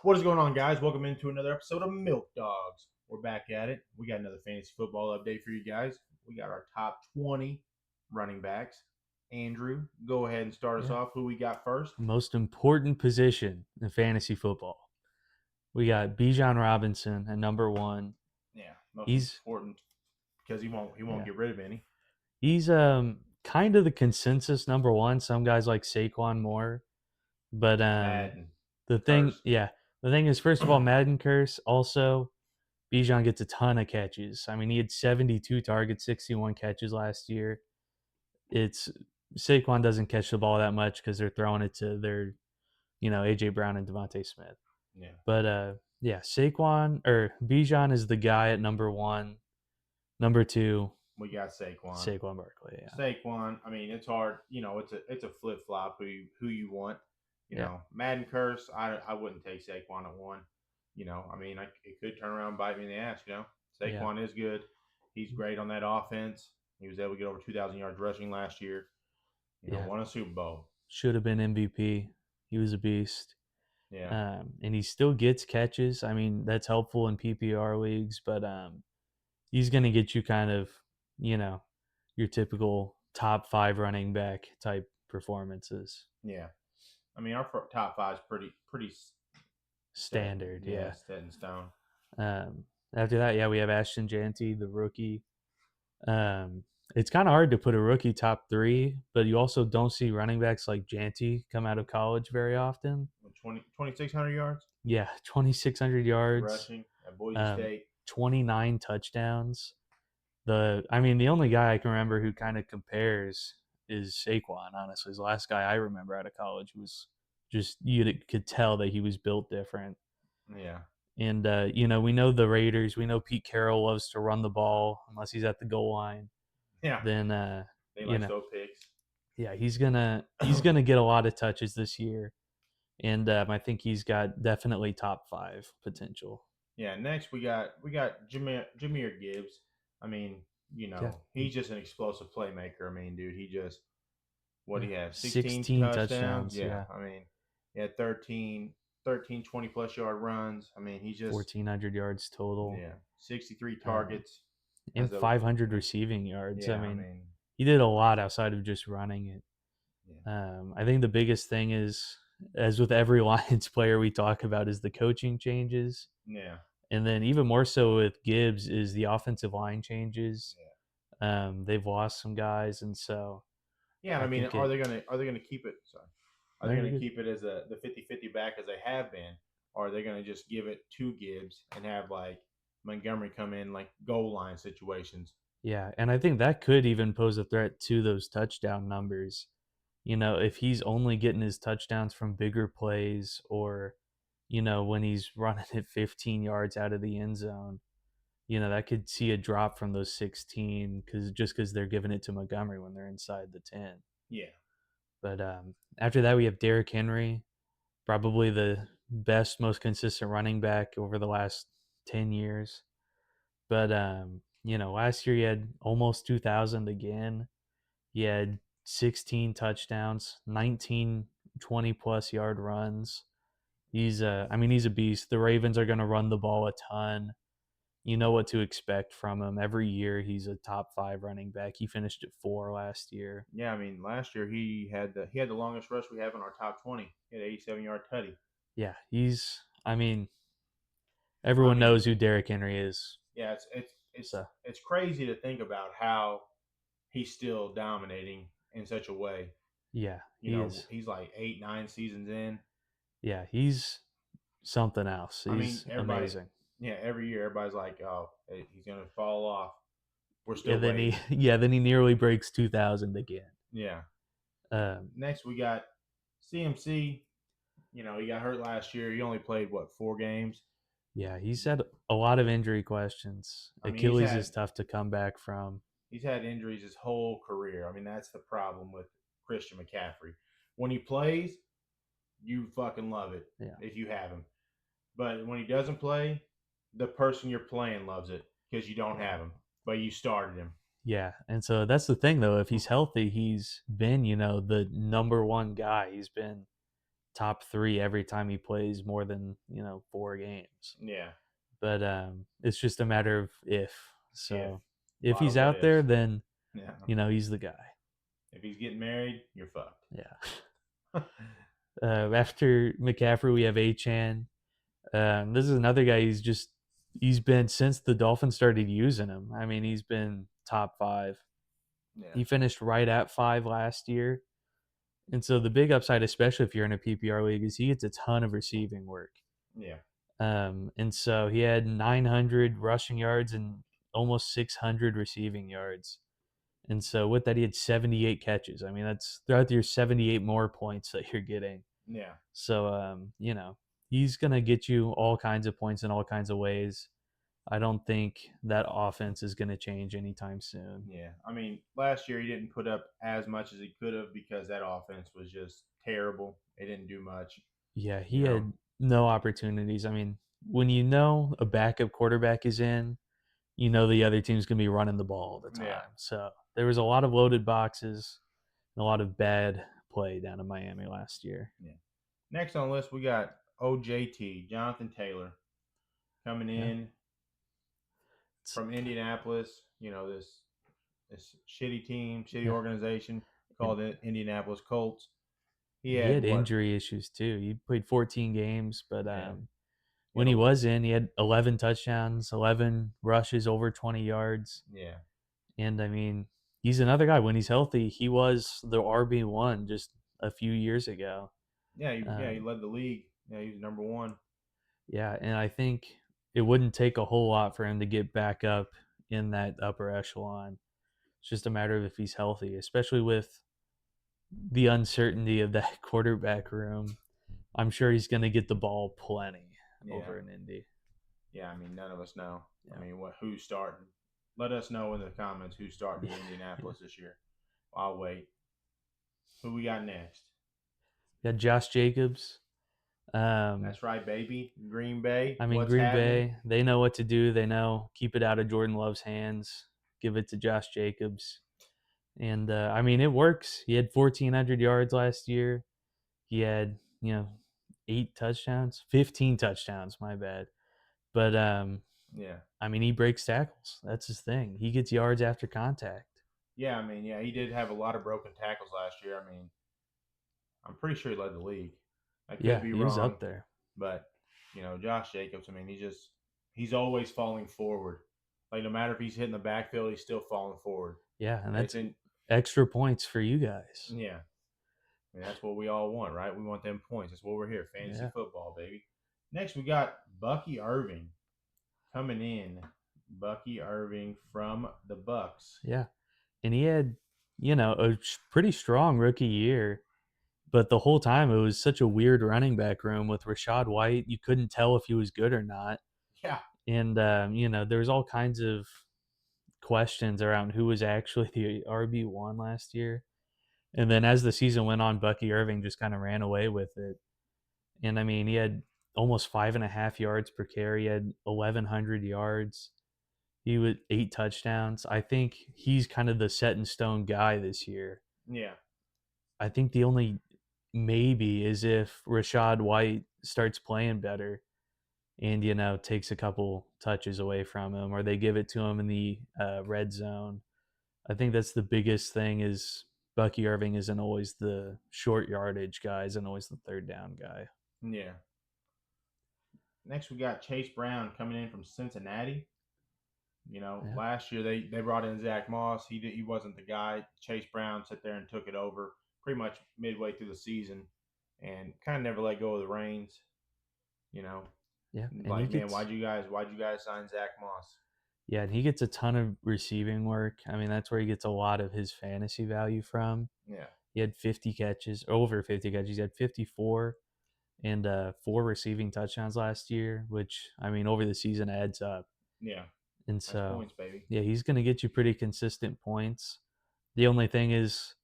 What is going on, guys? Welcome into another episode of Milk Dogs. We're back at it. We got another fantasy football update for you guys. We got our top 20 running backs. Andrew, go ahead and start us Yeah. off. Who we got first? Most important position in fantasy football. We got Bijan Robinson at number one. Yeah, most He's important because he won't yeah. get rid of any. He's kind of the consensus number one. Some guys like Saquon more, but Madden, the curse. thing is, first of all, Madden curse. Also, Bijan gets a ton of catches. I mean, he had 72 targets, 61 catches last year. It's Saquon doesn't catch the ball that much because they're throwing it to their, AJ Brown and Devontae Smith. Yeah, But yeah, Saquon or Bijan is the guy at number one. Number two, we got Saquon. Saquon Barkley. Yeah, Saquon. I mean, it's hard. It's a flip flop who you want. yeah, Madden curse. I wouldn't take Saquon at one. It could turn around and bite me in the ass. yeah. Saquon is good. He's great on that offense. He was able to get over 2,000 yards rushing last year. Yeah. Won a Super Bowl. Should have been MVP. He was a beast. Yeah, And he still gets catches. I mean, that's helpful in PPR leagues, but he's going to get you kind of, you know, your typical top five running back type performances. yeah. I mean, our top five is pretty Standard, yeah. set in stone. After that, yeah, we have Ashton Janty, the rookie. Um, it's kind of hard to put a rookie top three, but you also don't see running backs like Janty come out of college very often. 2,600 yards. Yeah, 2,600 yards, rushing at Boise State. 29 touchdowns. The only guy I can remember who kind of compares is Saquon. Honestly, the last guy I remember out of college was just you could tell that he was built different. Yeah. And we know the Raiders. We know Pete Carroll loves to run the ball unless he's at the goal line. Yeah. Then they like those picks. Yeah, he's gonna get a lot of touches this year, and I think he's got definitely top five potential. Yeah. Next we got Jahmyr Gibbs. I mean, he's just an explosive playmaker. I mean, dude, he just what do he have? 16 touchdowns. Yeah. I mean, he had 13 20 plus yard runs. I mean, he's just 1,400 yards total. Yeah, 63 targets and 500 receiving yards. Yeah, I mean, he did a lot outside of just running it. Yeah. I think the biggest thing is, as with every Lions player we talk about, is the coaching changes. Yeah. And then even more so with Gibbs is the offensive line changes. Yeah. They've lost some guys, and so yeah. I mean, are they gonna keep it? Sorry, are they gonna keep it as the 50-50 back as they have been, or are they gonna just give it to Gibbs and have like Montgomery come in like goal line situations? Yeah, and I think that could even pose a threat to those touchdown numbers. If he's only getting his touchdowns from bigger plays or, when he's running it 15 yards out of the end zone, that could see a drop from those 16 because they're giving it to Montgomery when they're inside the 10. Yeah. But after that, we have Derrick Henry, probably the best, most consistent running back over the last 10 years. But, last year he had almost 2,000 again. He had 16 touchdowns, 19 20-plus yard runs. He's a beast. The Ravens are going to run the ball a ton. You know what to expect from him. Every year he's a top 5 running back. He finished at 4 last year. Yeah, I mean, last year he had the longest rush we have in our top 20. He had 87-yard tutty. Yeah, everyone knows who Derrick Henry is. Yeah, it's crazy to think about how he's still dominating in such a way. Yeah, he's like 8-9 seasons in. Yeah, he's something else. He's amazing. Yeah, every year everybody's like, "Oh, he's gonna fall off." We're still then he nearly breaks 2,000 again. Yeah. Next we got CMC. He got hurt last year. He only played 4 games. Yeah, he's had a lot of injury questions. Achilles is tough to come back from. He's had injuries his whole career. I mean, that's the problem with Christian McCaffrey. When he plays, you fucking love it if you have him. But when he doesn't play, the person you're playing loves it because you don't have him, but you started him. Yeah, and so that's the thing, though. If he's healthy, he's been, the number one guy. He's been top 3 every time he plays more than 4 games. Yeah. But it's just a matter of if. If. So A if lot of he's what out there, ifs. then Yeah. he's the guy. If he's getting married, you're fucked. Yeah. After McCaffrey, we have Achan. This is another guy. He's been since the Dolphins started using him. I mean, he's been top 5. Yeah. He finished right at 5 last year. And so the big upside, especially if you're in a PPR league, is he gets a ton of receiving work. Yeah. And so he had 900 rushing yards and almost 600 receiving yards. And so with that, he had 78 catches. I mean, that's throughout your 78 more points that you're getting. Yeah. So, he's going to get you all kinds of points in all kinds of ways. I don't think that offense is going to change anytime soon. Yeah. I mean, last year he didn't put up as much as he could have because that offense was just terrible. It didn't do much. Yeah, he had no opportunities. I mean, when a backup quarterback is in, the other team's going to be running the ball all the time. Yeah. So there was a lot of loaded boxes and a lot of bad play down in Miami last year. Yeah. Next on the list, we got OJT, Jonathan Taylor, coming in from Indianapolis. This shitty team, shitty organization called the Indianapolis Colts. He had injury issues too. He played 14 games, but when he was in, he had 11 touchdowns, 11 rushes over 20 yards. Yeah. And I mean, he's another guy. When he's healthy, he was the RB1 just a few years ago. Yeah, he led the league. Yeah, he was number 1. Yeah, and I think it wouldn't take a whole lot for him to get back up in that upper echelon. It's just a matter of if he's healthy, especially with the uncertainty of that quarterback room. I'm sure he's going to get the ball plenty over in Indy. Yeah, I mean, none of us know. Yeah. I mean, who's starting? Let us know in the comments who's starting in Indianapolis this year. I'll wait. Who we got next? We got Josh Jacobs. That's right, baby. Green Bay. I mean, Green Bay, they know what to do. They know keep it out of Jordan Love's hands. Give it to Josh Jacobs. And, I mean, it works. He had 1,400 yards last year. He had, 8 touchdowns, 15 touchdowns, my bad. But, yeah, I mean, he breaks tackles. That's his thing. He gets yards after contact. Yeah, I mean, he did have a lot of broken tackles last year. I mean, I'm pretty sure he led the league. I could be wrong. He was up there. But, Josh Jacobs, I mean, he's always falling forward. Like, no matter if he's hitting the backfield, he's still falling forward. Yeah, and that's extra points for you guys. Yeah. I mean, that's what we all want, right? We want them points. That's what we're here. Fantasy football, baby. Next, we got Bucky Irving coming in. Bucky Irving from the Bucks. Yeah. And he had, a pretty strong rookie year. But the whole time, it was such a weird running back room with Rachaad White. You couldn't tell if he was good or not. Yeah. And, there was all kinds of questions around who was actually the RB1 last year. And then as the season went on, Bucky Irving just kind of ran away with it. And, I mean, he had almost 5.5 yards per carry. He had 1,100 yards. He was 8 touchdowns. I think he's kind of the set in stone guy this year. Yeah. I think the only maybe is if Rachaad White starts playing better and, takes a couple touches away from him, or they give it to him in the red zone. I think that's the biggest thing is Bucky Irving isn't always the short yardage guy, isn't always the third down guy. Yeah. Next, we got Chase Brown coming in from Cincinnati. Last year they brought in Zach Moss. He wasn't the guy. Chase Brown sat there and took it over pretty much midway through the season, and kind of never let go of the reins. Yeah. Like, man, why'd you guys sign Zach Moss? Yeah, and he gets a ton of receiving work. I mean, that's where he gets a lot of his fantasy value from. Yeah. He had 50 catches, over 50 catches. He had 54 and 4 receiving touchdowns last year, which, I mean, over the season adds up. Yeah. And so, that's points, baby. Yeah, he's going to get you pretty consistent points. The only thing is,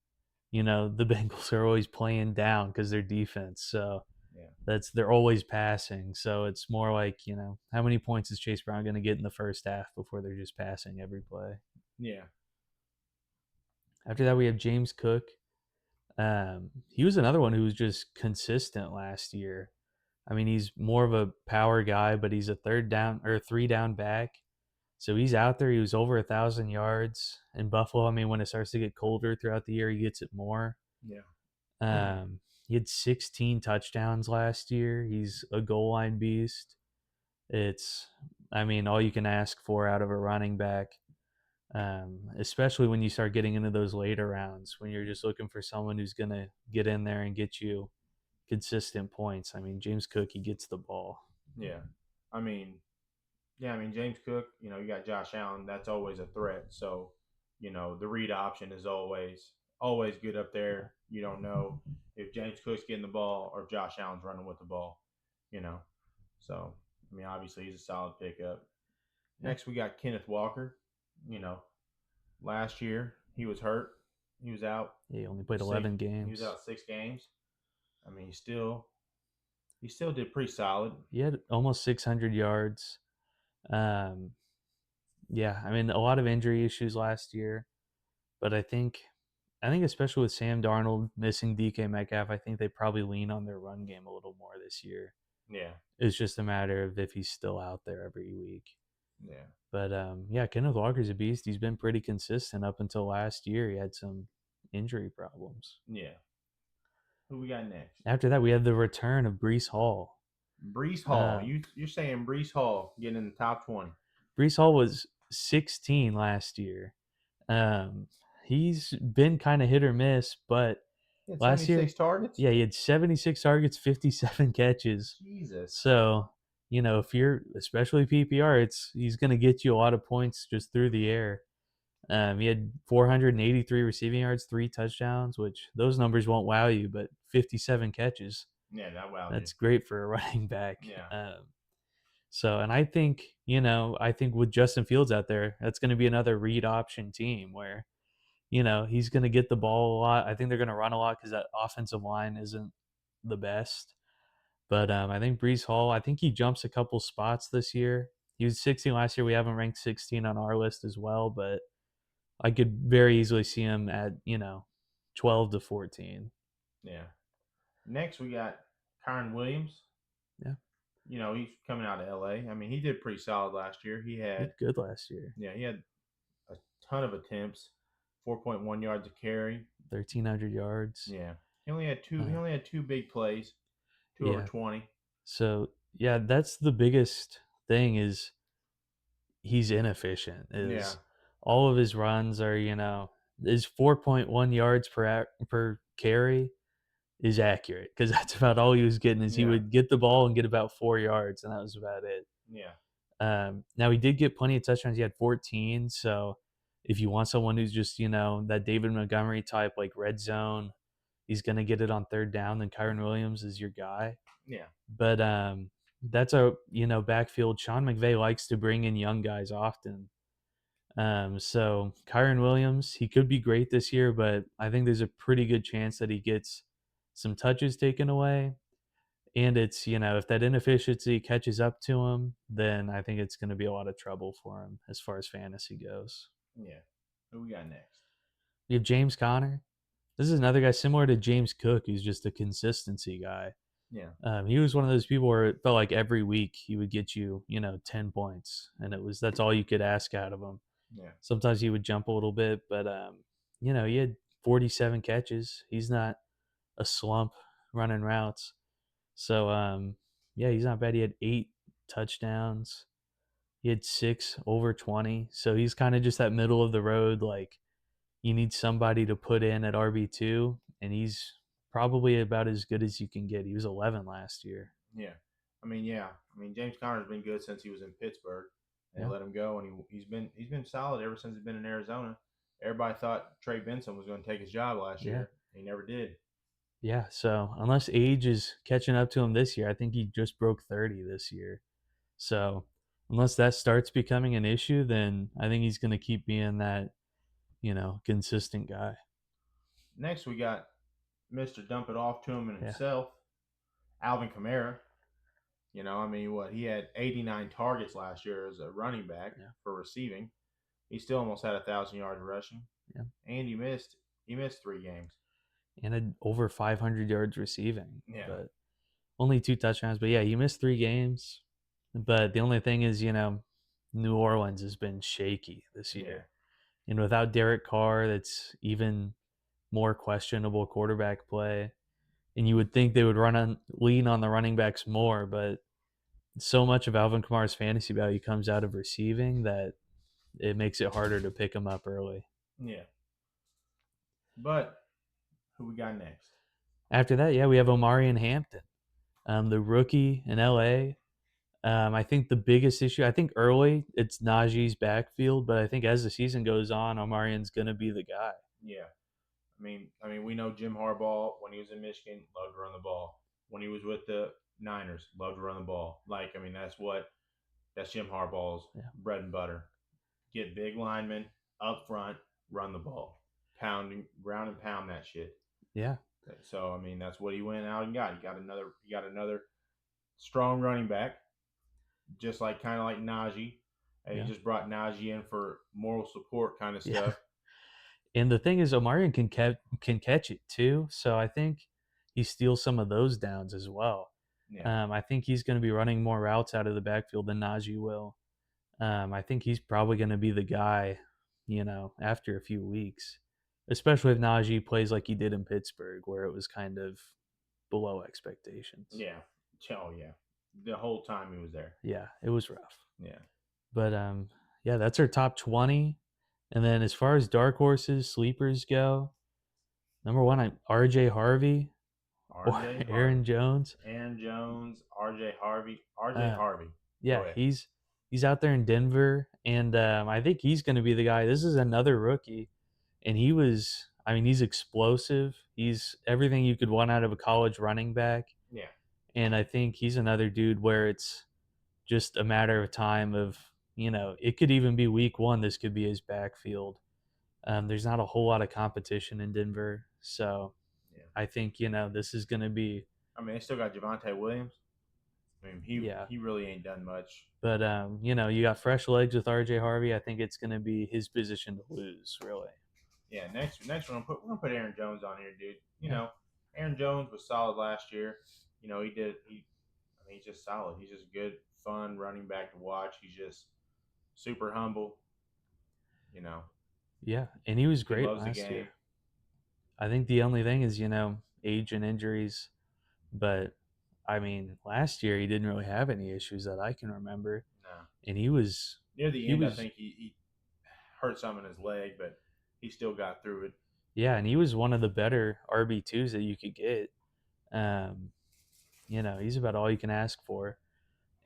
the Bengals are always playing down because their defense. So they're always passing. So it's more like, how many points is Chase Brown going to get in the first half before they're just passing every play? Yeah. After that, we have James Cook. He was another one who was just consistent last year. I mean, he's more of a power guy, but he's a third down or three down back. So he's out there. He was over 1,000 yards in Buffalo. I mean, when it starts to get colder throughout the year, he gets it more. Yeah. He had 16 touchdowns last year. He's a goal line beast. It's, I mean, all you can ask for out of a running back, especially when you start getting into those later rounds when you're just looking for someone who's going to get in there and get you consistent points. I mean, James Cook, he gets the ball. Yeah. I mean, James Cook, you got Josh Allen. That's always a threat. So, the read option is always good up there. You don't know if James Cook's getting the ball or if Josh Allen's running with the ball, you know. So, obviously he's a solid pickup. Next, we got Kenneth Walker. You know, last year he was hurt. He was out. He only played 11 games. He was out 6 games. I mean, he still did pretty solid. He had almost 600 yards. Yeah, I mean, a lot of injury issues last year, but I think especially with Sam Darnold missing DK Metcalf, I think they probably lean on their run game a little more this year. Yeah. It's just a matter of if he's still out there every week. Yeah. But yeah, Kenneth Walker's a beast. He's been pretty consistent up until last year. He had some injury problems. Yeah. Who we got next? After that, we had the return of Breece Hall. Breece Hall. You're saying Breece Hall getting in the top 20. Breece Hall was 16 last year. He's been kind of hit or miss, but last year, targets? Yeah, he had 76 targets, 57 catches. Jesus. So, if you're, especially PPR, he's going to get you a lot of points just through the air. He had 483 receiving yards, 3 touchdowns, which those numbers won't wow you, but 57 catches. Yeah, that wow. That's great for a running back. Yeah. So, and I think with Justin Fields out there, that's going to be another read option team where, he's going to get the ball a lot. I think they're going to run a lot because that offensive line isn't the best. But I think Breece Hall, I think he jumps a couple spots this year. He was 16 last year. We haven't ranked 16 on our list as well, but I could very easily see him at, 12 to 14. Yeah. Next, we got Kyren Williams. Yeah. He's coming out of LA. I mean, he did pretty solid last year. He did good last year. Yeah, he had a ton of attempts, 4.1 yards a carry, 1,300 yards. Yeah. He only had two big plays, two over 20. So, yeah, that's the biggest thing is he's inefficient. All of his runs are, his 4.1 yards per carry is accurate because that's about all he was getting he would get the ball and get about 4 yards, and that was about it. Yeah. Now he did get plenty of touchdowns. He had 14. So if you want someone who's just, that David Montgomery type, like red zone, he's going to get it on third down, then Kyren Williams is your guy. Yeah. But that's a, backfield. Sean McVay likes to bring in young guys often. So Kyren Williams, he could be great this year, but I think there's a pretty good chance that he gets some touches taken away. And it's, if that inefficiency catches up to him, then I think it's going to be a lot of trouble for him as far as fantasy goes. Yeah. Who we got next? We have James Conner. This is another guy similar to James Cook, who's just a consistency guy. Yeah. He was one of those people where it felt like every week he would get you, 10 points, and that's all you could ask out of him. Yeah. Sometimes he would jump a little bit, but he had 47 catches. He's not a slump running routes. So yeah, he's not bad. He had 8 touchdowns. He had 6 over 20. So he's kind of just that middle of the road, like you need somebody to put in at RB2, and he's probably about as good as you can get. He was 11 last year. Yeah. James Conner's been good since he was in Pittsburgh. They let him go, and he's been solid ever since he's been in Arizona. Everybody thought Trey Benson was going to take his job last year. He never did. Yeah, so unless age is catching up to him this year, I think he just broke 30 this year. So unless that starts becoming an issue, then I think he's going to keep being that, consistent guy. Next, we got Mr. Dump It Off to him and himself, Alvin Kamara. He had 89 targets last year as a running back for receiving. He still almost had 1,000 yards rushing. Yeah. And he missed 3 games. and had over 500 yards receiving. Yeah. But only 2 touchdowns. But yeah, he missed 3 games. But the only thing is, New Orleans has been shaky this year. And without Derek Carr, that's even more questionable quarterback play. And you would think they would lean on the running backs more, but so much of Alvin Kamara's fantasy value comes out of receiving that it makes it harder to pick him up early. Yeah. But who we got next? After that, yeah, we have Omarion Hampton, the rookie in LA. I think the biggest issue, I think early it's Najee's backfield, but I think as the season goes on, Omarion's gonna be the guy. Yeah. I mean, we know Jim Harbaugh when he was in Michigan loved to run the ball. When he was with the Niners, loved to run the ball. Like, I mean, that's Jim Harbaugh's bread and butter. Get big linemen up front, run the ball, ground and pound that shit. Yeah. So I mean, that's what he went out and got. He got another strong running back, just like kind of like Najee. And he just brought Najee in for moral support kind of stuff. And the thing is, Omarion can catch it too. So I think he steals some of those downs as well. Yeah. I think he's going to be running more routes out of the backfield than Najee will. I think he's probably going to be the guy, after a few weeks, especially if Najee plays like he did in Pittsburgh, where it was kind of below expectations. Yeah. Oh yeah. The whole time he was there. Yeah, it was rough. Yeah. But yeah, that's our top 20. And then as far as dark horses, sleepers go, number 1, RJ Harvey. RJ Aaron Jones. Aaron Jones, RJ Harvey. RJ Harvey. Yeah, he's out there in Denver, and I think he's going to be the guy. This is another rookie, and he's explosive. He's everything you could want out of a college running back. Yeah. And I think he's another dude where it's just a matter of time of, it could even be week 1. This could be his backfield. There's not a whole lot of competition in Denver. So I think, this is going to be. I mean, they still got Javonte Williams. I mean, he really ain't done much. But, you got fresh legs with RJ Harvey. I think it's going to be his position to lose, really. Yeah, next we're gonna put Aaron Jones on here, dude. You know, Aaron Jones was solid last year. He's just solid. He's just good, fun running back to watch. He's just super humble. Yeah, and he was great last year. I think the only thing is, age and injuries. But, I mean, last year he didn't really have any issues that I can remember. No. And he was... Near the end, I think he hurt something in his leg, but he still got through it. Yeah, and he was one of the better RB2s that you could get. He's about all you can ask for.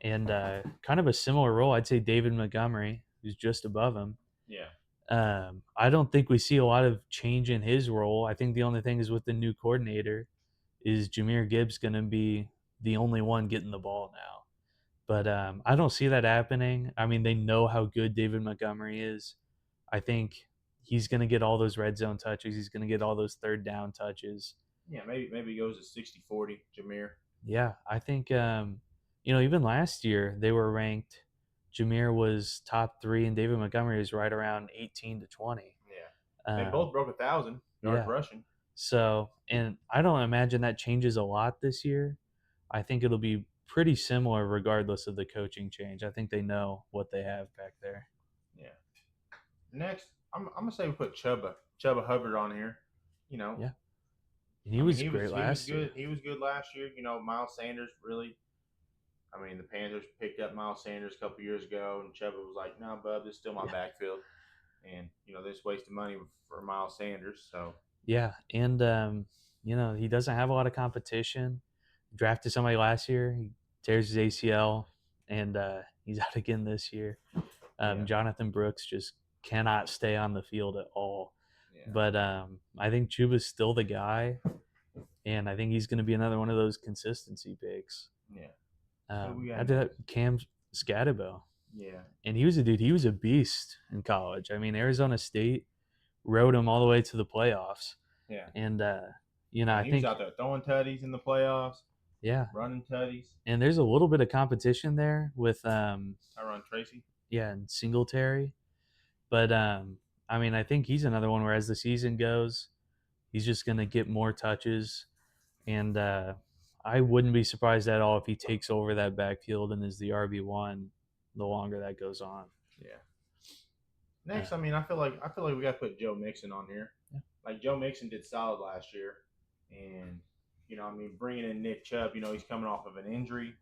And kind of a similar role, I'd say David Montgomery, who's just above him. Yeah. I don't think we see a lot of change in his role. I think the only thing is with the new coordinator is Jahmyr Gibbs going to be the only one getting the ball now. But I don't see that happening. I mean, they know how good David Montgomery is. I think he's going to get all those red zone touches. He's going to get all those third down touches. Yeah, maybe he goes to 60-40, Jahmyr. Yeah, I think, even last year they were ranked. Jahmyr was top 3, and David Montgomery was right around 18 to 20. Yeah, they both broke 1,000 yards rushing. So, and I don't imagine that changes a lot this year. I think it'll be pretty similar regardless of the coaching change. I think they know what they have back there. Yeah. Next, I'm gonna say we put Chuba Hubbard on here. Yeah. And he was great last year. He was good last year. Miles Sanders really. I mean, the Panthers picked up Miles Sanders a couple years ago, and Chuba was like, "No, bub, this is still my backfield," and they just wasted money for Miles Sanders. So yeah, and he doesn't have a lot of competition. Drafted somebody last year, he tears his ACL, and he's out again this year. Jonathan Brooks just cannot stay on the field at all. Yeah. But I think Chuba's still the guy, and I think he's going to be another one of those consistency picks. Yeah. After that, Cam Scatterbo. Yeah. And he was a beast in college. I mean, Arizona State rode him all the way to the playoffs. Yeah. And, I think he was out there throwing tutties in the playoffs. Yeah. Running tutties. And there's a little bit of competition there with Tyron Tracy. Yeah, and Singletary. But, I mean, I think he's another one where as the season goes, He's just going to get more touches, and I wouldn't be surprised at all if he takes over that backfield and is the RB1 the longer that goes on. Yeah. Next, I mean, I feel like we got to put Joe Mixon on here. Yeah. Like Joe Mixon did solid last year, and I mean, bringing in Nick Chubb, he's coming off of an injury,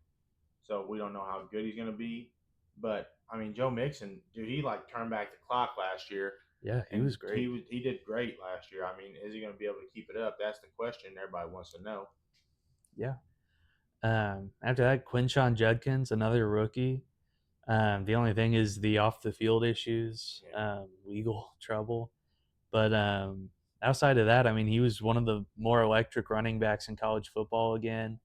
so we don't know how good he's going to be. But I mean, Joe Mixon, dude, he like turned back the clock last year. Yeah, he was great. He did great last year. I mean, is he going to be able to keep it up? That's the question everybody wants to know. Yeah. After that, Quinshon Judkins, another rookie. The only thing is the off the field issues, legal trouble. But outside of that, I mean, he was one of the more electric running backs in college football again.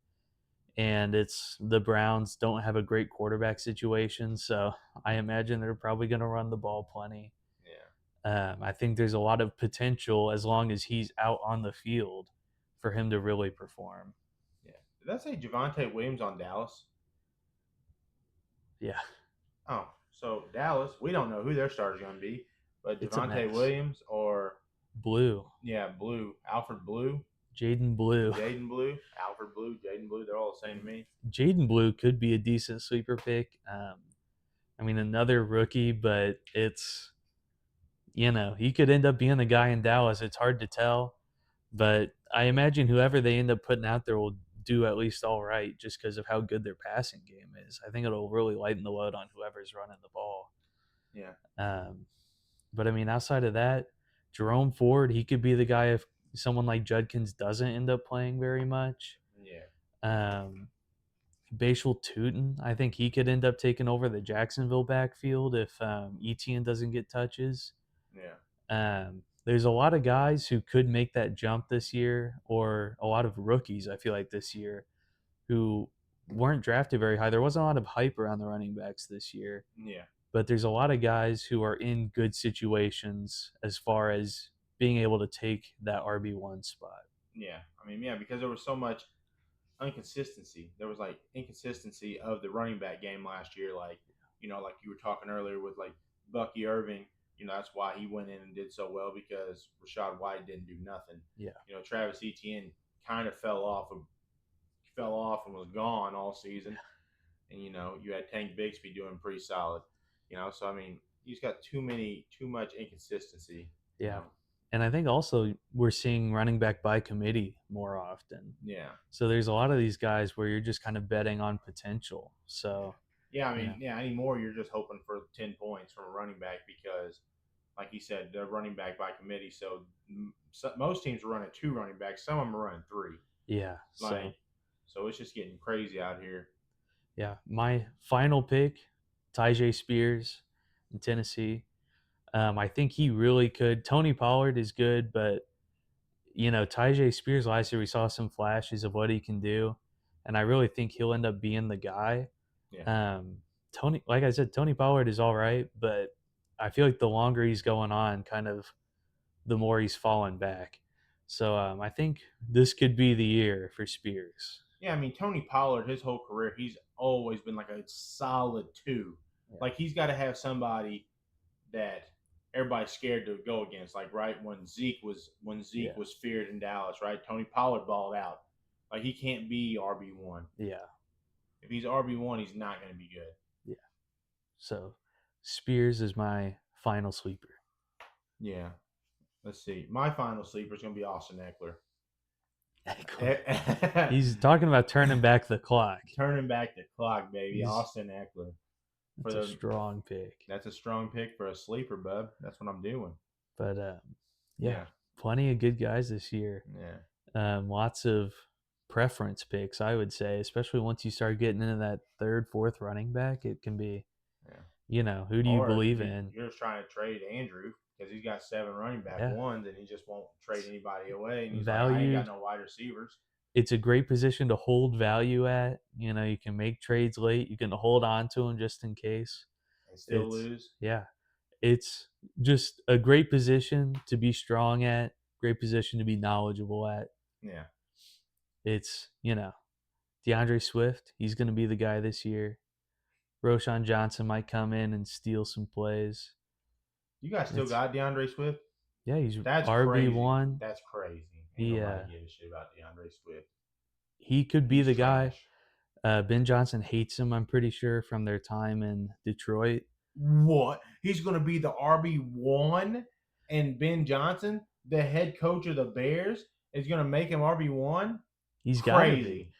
And it's the Browns don't have a great quarterback situation, so I imagine they're probably going to run the ball plenty. Yeah. I think there's a lot of potential as long as he's out on the field for him to really perform. Yeah. Did that say Javonte Williams on Dallas? Yeah. Oh, so Dallas, we don't know who their starter's going to be, but Javonte Williams or Blue. Yeah, Blue. Alfred Blue. Jaden Blue. Jaden Blue. Alfred Blue. Jaden Blue. They're all the same to me. Jaden Blue could be a decent sleeper pick. I mean, another rookie, but it's, he could end up being the guy in Dallas. It's hard to tell, but I imagine whoever they end up putting out there will do at least all right just because of how good their passing game is. I think it'll really lighten the load on whoever's running the ball. Yeah. But I mean, outside of that, Jerome Ford, he could be the guy if someone like Judkins doesn't end up playing very much. Yeah. Bashal Tootin, I think he could end up taking over the Jacksonville backfield if Etienne doesn't get touches. Yeah. There's a lot of guys who could make that jump this year, or a lot of rookies, I feel like, this year, who weren't drafted very high. There wasn't a lot of hype around the running backs this year. Yeah. But there's a lot of guys who are in good situations as far as being able to take that RB1 spot. Yeah. I mean, yeah, because there was so much inconsistency. There was like inconsistency of the running back game last year. Like, like you were talking earlier with like Bucky Irving, that's why he went in and did so well because Rachaad White didn't do nothing. Yeah. Travis Etienne kind of fell off and was gone all season. And, you had Tank Bigsby doing pretty solid. So I mean, he's got too much inconsistency. Yeah. And I think also we're seeing running back by committee more often. Yeah. So there's a lot of these guys where you're just kind of betting on potential. So yeah, I mean, anymore you're just hoping for 10 points from a running back because, like you said, they're running back by committee. So most teams are running 2 running backs. Some of them are running 3. Yeah. So it's just getting crazy out here. Yeah. My final pick, Tyjae Spears in Tennessee. I think he really could. Tony Pollard is good, but Tyjae Spears last year we saw some flashes of what he can do, and I really think he'll end up being the guy. Yeah. Tony, like I said, Tony Pollard is all right, but I feel like the longer he's going on, kind of the more he's falling back. So I think this could be the year for Spears. Yeah, I mean, Tony Pollard, his whole career, he's always been like a solid 2. Yeah. Like he's got to have somebody that everybody's scared to go against. Like when Zeke was feared in Dallas, right? Tony Pollard balled out. Like he can't be RB1. Yeah. If he's RB1, he's not going to be good. Yeah. So Spears is my final sleeper. Yeah. Let's see. My final sleeper is going to be Austin Eckler. He's talking about turning back the clock. Turning back the clock, baby. Austin Eckler. That's a strong pick. That's a strong pick for a sleeper, bub. That's what I'm doing. But yeah, plenty of good guys this year. Yeah. Lots of preference picks, I would say, especially once you start getting into that 3rd, 4th running back. It can be, who do you believe in? You're just trying to trade Andrew because he's got 7 running back ones and he just won't trade anybody away. And he's like, I ain't got no wide receivers. It's a great position to hold value at. You can make trades late. You can hold on to them just in case. And still lose. Yeah. It's just a great position to be strong at, great position to be knowledgeable at. Yeah. It's, DeAndre Swift, he's going to be the guy this year. Roschon Johnson might come in and steal some plays. You guys still got DeAndre Swift? Yeah, he's RB1. That's crazy. Ain't nobody give a shit about DeAndre Swift. He could be the trash. guy. Ben Johnson hates him, I'm pretty sure, from their time in Detroit. What? He's going to be the RB1, and Ben Johnson, the head coach of the Bears, is going to make him RB1? He's got to be.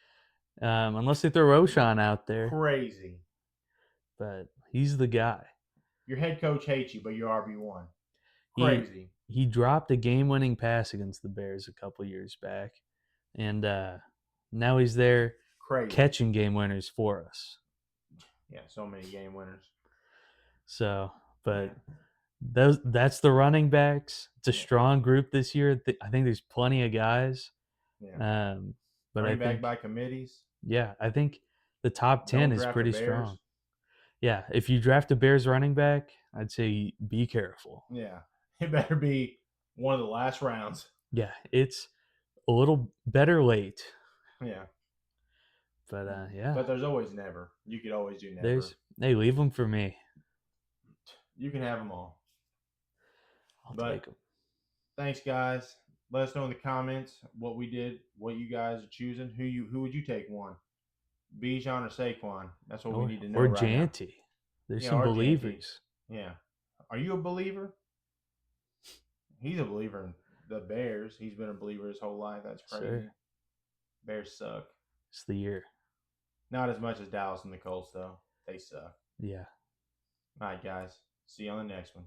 Unless they throw Roshan out there. Crazy. But he's the guy. Your head coach hates you, but you're RB1. Crazy. He dropped a game-winning pass against the Bears a couple years back, and now he's there catching game winners for us. Yeah, so many game winners. So, but that's the running backs. It's a strong group this year. I think there's plenty of guys. Yeah. But running back by committees. Yeah, I think the top 10 is pretty strong. Yeah, if you draft a Bears running back, I'd say be careful. Yeah, it better be one of the last rounds. Yeah, it's a little better late. Yeah. But yeah. But there's always never. You could always do never. Hey, leave them for me. You can have them all. I'll take them. Thanks, guys. Let us know in the comments what we did, what you guys are choosing. Who would you take one? Bijan or Saquon? That's what we need to know. Or Janty. There's some believers. Yeah. Are you a believer? He's a believer in the Bears. He's been a believer his whole life. That's crazy. Sure. Bears suck. It's the year. Not as much as Dallas and the Colts, though. They suck. Yeah. All right, guys. See you on the next one.